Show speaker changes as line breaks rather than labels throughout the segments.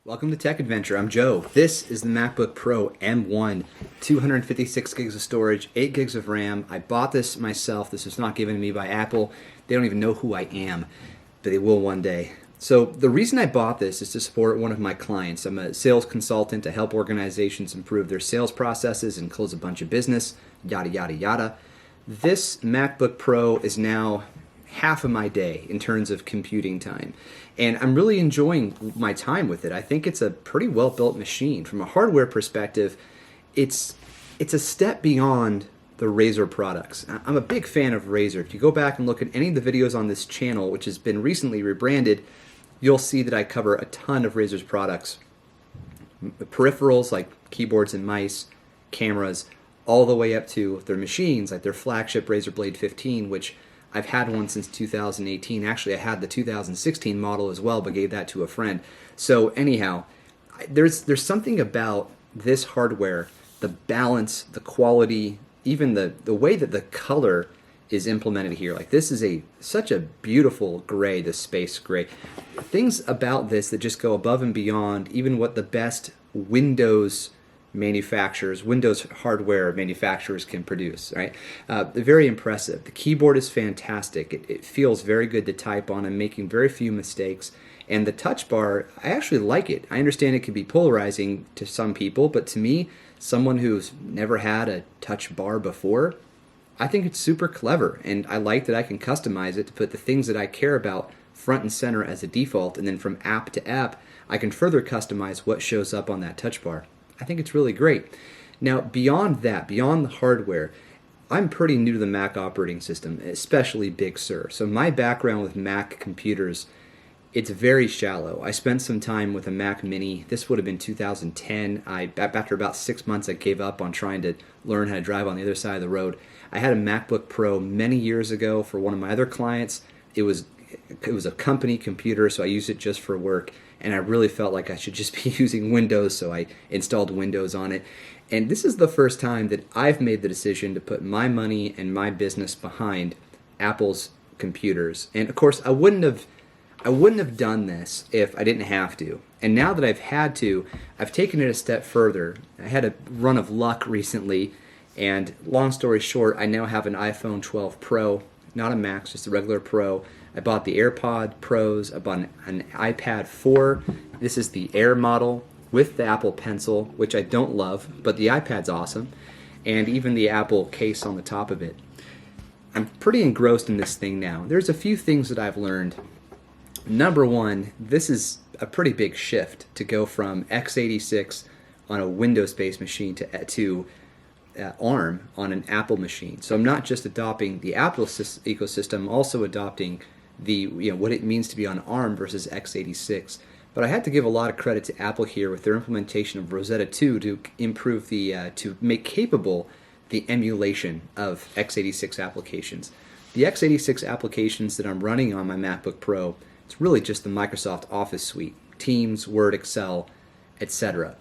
Welcome to Tech Adventure. I'm Joe. This is the MacBook Pro M1, 256 gigs of storage, 8 gigs of RAM. I bought this myself. This was not given to me by Apple. They don't even know who I am, but they will one day. So the reason I bought this is to support one of my clients. I'm a sales consultant to help organizations improve their sales processes and close a bunch of business, yada, yada, yada. This MacBook Pro is now half of my day in terms of computing time. And I'm really enjoying my time with it. I think it's a pretty well-built machine. From a hardware perspective, it's a step beyond the Razer products. I'm a big fan of Razer. If you go back and look at any of the videos on this channel, which has been recently rebranded, you'll see that I cover a ton of Razer's products. Peripherals like keyboards and mice, cameras, all the way up to their machines, like their flagship Razer Blade 15, which I've had one since 2018. Actually, I had the 2016 model as well, but gave that to a friend. So anyhow, there's something about this hardware, the balance, the quality, even the way that the color is implemented here. Like this is such a beautiful gray, the space gray. Things about this that just go above and beyond even what the best Windows hardware manufacturers can produce, right? Very impressive. The keyboard is fantastic. It feels very good to type on. I'm making very few mistakes. And the touch bar, I actually like it. I understand it can be polarizing to some people, but to me, someone who's never had a touch bar before, I think it's super clever. And I like that I can customize it to put the things that I care about front and center as a default. And then from app to app, I can further customize what shows up on that touch bar. I think it's really great. Now, beyond that, beyond the hardware, I'm pretty new to the Mac operating system, especially Big Sur. So my background with Mac computers, it's very shallow. I spent some time with a Mac Mini. This would have been 2010. After about 6 months, I gave up on trying to learn how to drive on the other side of the road. I had a MacBook Pro many years ago for one of my other clients. It was a company computer, so I used it just for work. And I really felt like I should just be using Windows, so I installed Windows on it. And this is the first time that I've made the decision to put my money and my business behind Apple's computers. And of course, I wouldn't have done this if I didn't have to. And now that I've had to, I've taken it a step further. I had a run of luck recently, and long story short, I now have an iPhone 12 Pro, not a Max, just a regular Pro. I bought the AirPod Pros. I bought an iPad 4. This is the Air model with the Apple Pencil, which I don't love, but the iPad's awesome, and even the Apple case on the top of it. I'm pretty engrossed in this thing now. There's a few things that I've learned. Number one, this is a pretty big shift to go from x86 on a Windows-based machine to ARM on an Apple machine. So I'm not just adopting the Apple ecosystem, I'm also adopting what it means to be on ARM versus x86. But I had to give a lot of credit to Apple here with their implementation of Rosetta 2 to improve to make capable the emulation of x86 applications. The x86 applications that I'm running on my MacBook Pro, it's really just the Microsoft Office suite, Teams, Word, Excel, etc.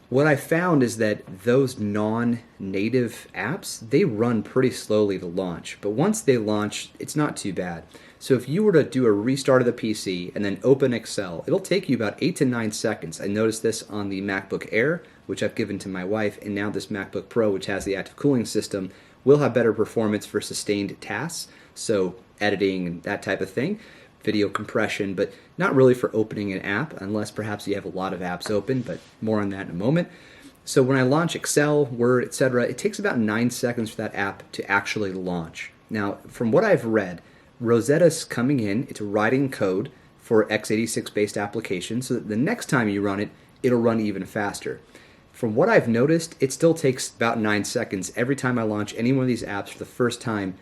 What I found is that those non-native apps, they run pretty slowly to launch. But once they launch, it's not too bad. So if you were to do a restart of the PC and then open Excel, it'll take you about 8 to 9 seconds. I noticed this on the MacBook Air, which I've given to my wife, and now this MacBook Pro, which has the active cooling system, will have better performance for sustained tasks, so editing and that type of thing, video compression, but not really for opening an app, unless perhaps you have a lot of apps open, but more on that in a moment. So when I launch Excel, Word, etc., it takes about 9 seconds for that app to actually launch. Now, from what I've read, Rosetta's coming in, it's writing code for x86-based applications, so that the next time you run it, it'll run even faster. From what I've noticed, it still takes about 9 seconds every time I launch any one of these apps for the first time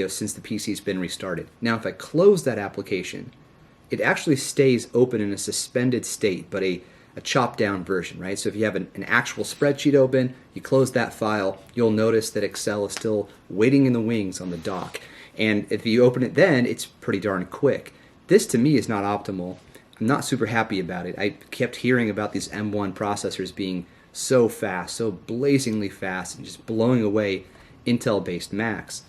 since the PC's been restarted. Now, if I close that application, it actually stays open in a suspended state, but a chopped down version, right? So if you have an actual spreadsheet open, you close that file, you'll notice that Excel is still waiting in the wings on the dock. And if you open it then, it's pretty darn quick. This to me is not optimal. I'm not super happy about it. I kept hearing about these M1 processors being so fast, so blazingly fast, and just blowing away Intel-based Macs.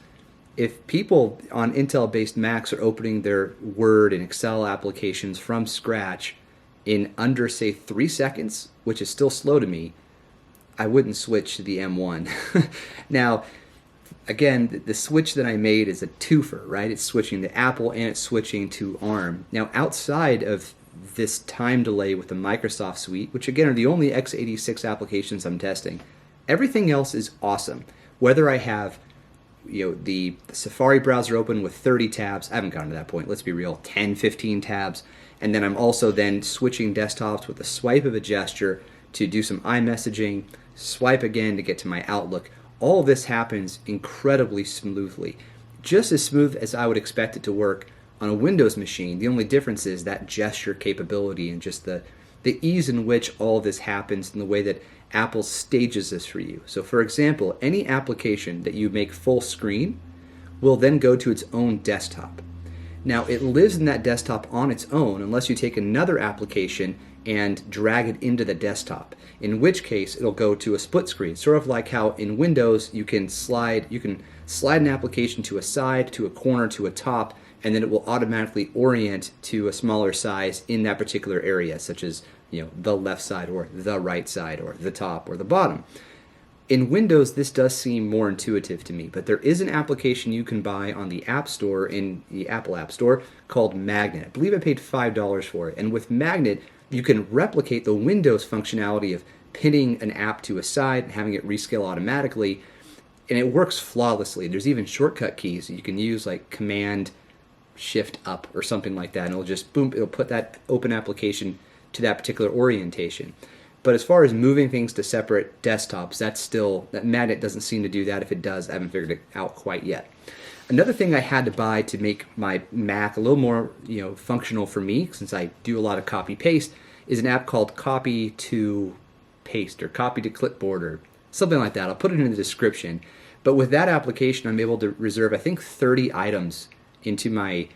If people on Intel-based Macs are opening their Word and Excel applications from scratch, in under, say, 3 seconds, which is still slow to me, I wouldn't switch to the M1. Now, again, the switch that I made is a twofer, right? It's switching to Apple and it's switching to ARM. Now, outside of this time delay with the Microsoft suite, which again are the only x86 applications I'm testing, everything else is awesome. Whether I have the Safari browser open with 30 tabs, I haven't gotten to that point, let's be real, 10, 15 tabs, and then I'm also then switching desktops with a swipe of a gesture to do some iMessaging, swipe again to get to my Outlook. All of this happens incredibly smoothly, just as smooth as I would expect it to work on a Windows machine. The only difference is that gesture capability and just the ease in which all of this happens and the way that Apple stages this for you. So for example, any application that you make full screen will then go to its own desktop. Now it lives in that desktop on its own unless you take another application and drag it into the desktop, in which case it'll go to a split screen, sort of like how in Windows you can slide an application to a side, to a corner, to a top, and then it will automatically orient to a smaller size in that particular area, such as the left side or the right side or the top or the bottom. In Windows, this does seem more intuitive to me, but there is an application you can buy on the App Store, in the Apple App Store, called Magnet. I believe I paid $5 for it, and with Magnet, you can replicate the Windows functionality of pinning an app to a side and having it rescale automatically, and it works flawlessly. There's even shortcut keys that you can use, like Command Shift Up or something like that, and it'll just boom, it'll put that open application to that particular orientation. But as far as moving things to separate desktops, that Magnet doesn't seem to do that. If it does, I haven't figured it out quite yet. Another thing I had to buy to make my Mac a little more functional for me, since I do a lot of copy paste, is an app called Copy to Paste or Copy to Clipboard or something like that. I'll put it in the description. But with that application, I'm able to reserve, I think, 30 items into my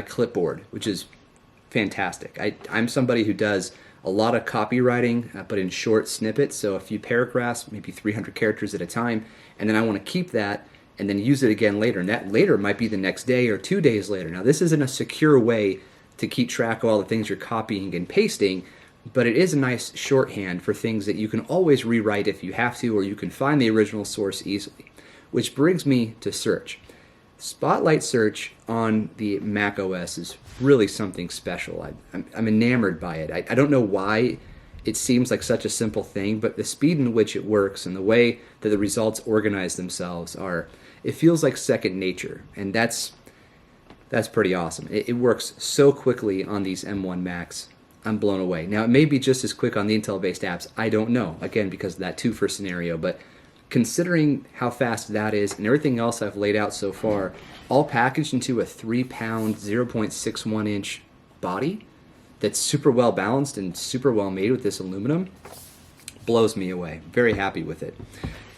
clipboard, which is fantastic. I'm somebody who does a lot of copywriting, but in short snippets, so a few paragraphs, maybe 300 characters at a time, and then I want to keep that and then use it again later, and that later might be the next day or 2 days later. Now, this isn't a secure way to keep track of all the things you're copying and pasting, but it is a nice shorthand for things that you can always rewrite if you have to, or you can find the original source easily. Which brings me to search. Spotlight search on the Mac OS is really something special. I'm enamored by it. I don't know why it seems like such a simple thing, but the speed in which it works and the way that the results organize themselves it feels like second nature, and that's pretty awesome. It works so quickly on these M1 Macs. I'm blown away. Now, it may be just as quick on the Intel-based apps. I don't know, again, because of that twofer scenario, but considering how fast that is and everything else I've laid out so far, all packaged into a 3-pound, 0.61-inch body that's super well balanced and super well made with this aluminum, blows me away. Very happy with it.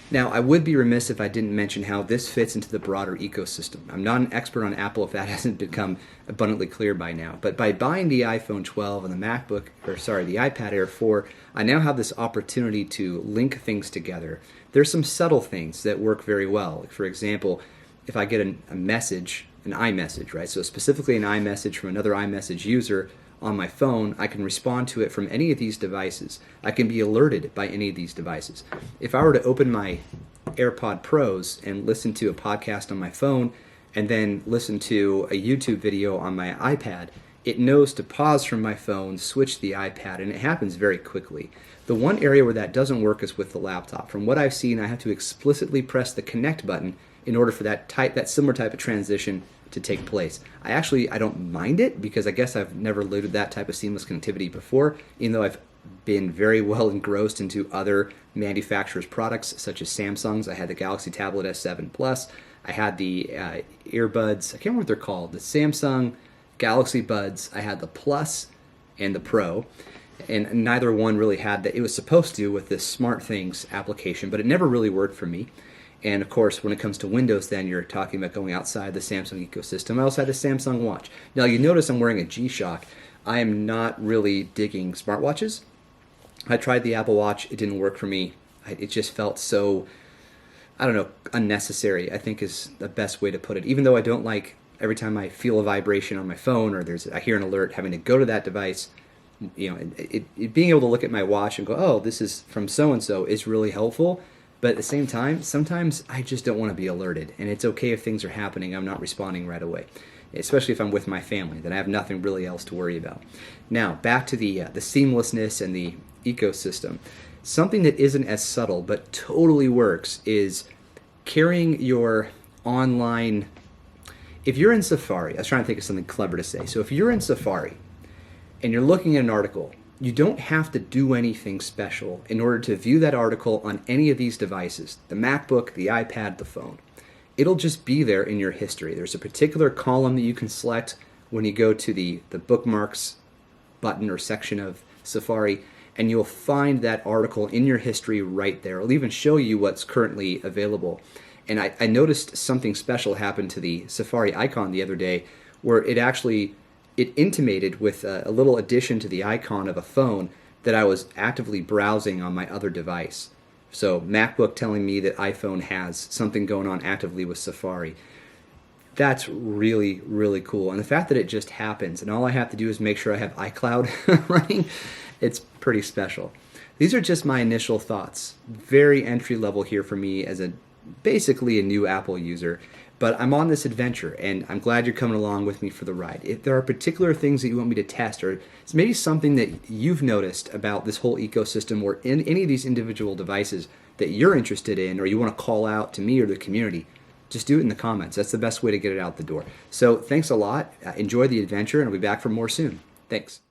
Now, I would be remiss if I didn't mention how this fits into the broader ecosystem. I'm not an expert on Apple if that hasn't become abundantly clear by now, but by buying the iPhone 12 and the the iPad Air 4, I now have this opportunity to link things together. There's some subtle things that work very well. Like, for example, if I get a message, an iMessage, right? So specifically an iMessage from another iMessage user on my phone, I can respond to it from any of these devices. I can be alerted by any of these devices. If I were to open my AirPod Pros and listen to a podcast on my phone and then listen to a YouTube video on my iPad, it knows to pause from my phone, switch the iPad, and it happens very quickly. The one area where that doesn't work is with the laptop. From what I've seen, I have to explicitly press the connect button in order for that similar type of transition to take place. I don't mind it because I guess I've never loaded that type of seamless connectivity before, even though I've been very well engrossed into other manufacturers' products such as Samsung's. I had the Galaxy Tablet S7 Plus. I had the earbuds, I can't remember what they're called, the Samsung Galaxy Buds. I had the Plus and the Pro, and neither one really had that. It was supposed to with this SmartThings application, but it never really worked for me. And of course, when it comes to Windows, then you're talking about going outside the Samsung ecosystem. I also had the Samsung Watch. Now, you notice I'm wearing a G-Shock. I am not really digging smartwatches. I tried the Apple Watch. It didn't work for me. It just felt so, unnecessary, I think is the best way to put it. Even though I don't like every time I feel a vibration on my phone or I hear an alert having to go to that device, being able to look at my watch and go, oh, this is from so and so is really helpful. But at the same time, sometimes I just don't want to be alerted, and it's okay if things are happening, I'm not responding right away, especially if I'm with my family, then I have nothing really else to worry about. Now, back to the seamlessness and the ecosystem. Something that isn't as subtle but totally works is carrying your online. If you're in Safari, I was trying to think of something clever to say. So if you're in Safari and you're looking at an article, you don't have to do anything special in order to view that article on any of these devices, the MacBook, the iPad, the phone. It'll just be there in your history. There's a particular column that you can select when you go to the bookmarks button or section of Safari, and you'll find that article in your history right there. It'll even show you what's currently available. And I noticed something special happened to the Safari icon the other day, where it intimated with a little addition to the icon of a phone that I was actively browsing on my other device. So MacBook telling me that iPhone has something going on actively with Safari. That's really, really cool. And the fact that it just happens and all I have to do is make sure I have iCloud running, it's pretty special. These are just my initial thoughts. Very entry level here for me as basically a new Apple user. But I'm on this adventure, and I'm glad you're coming along with me for the ride. If there are particular things that you want me to test, or it's maybe something that you've noticed about this whole ecosystem or in any of these individual devices that you're interested in, or you want to call out to me or the community, just do it in the comments. That's the best way to get it out the door. So thanks a lot. Enjoy the adventure, and I'll be back for more soon. Thanks.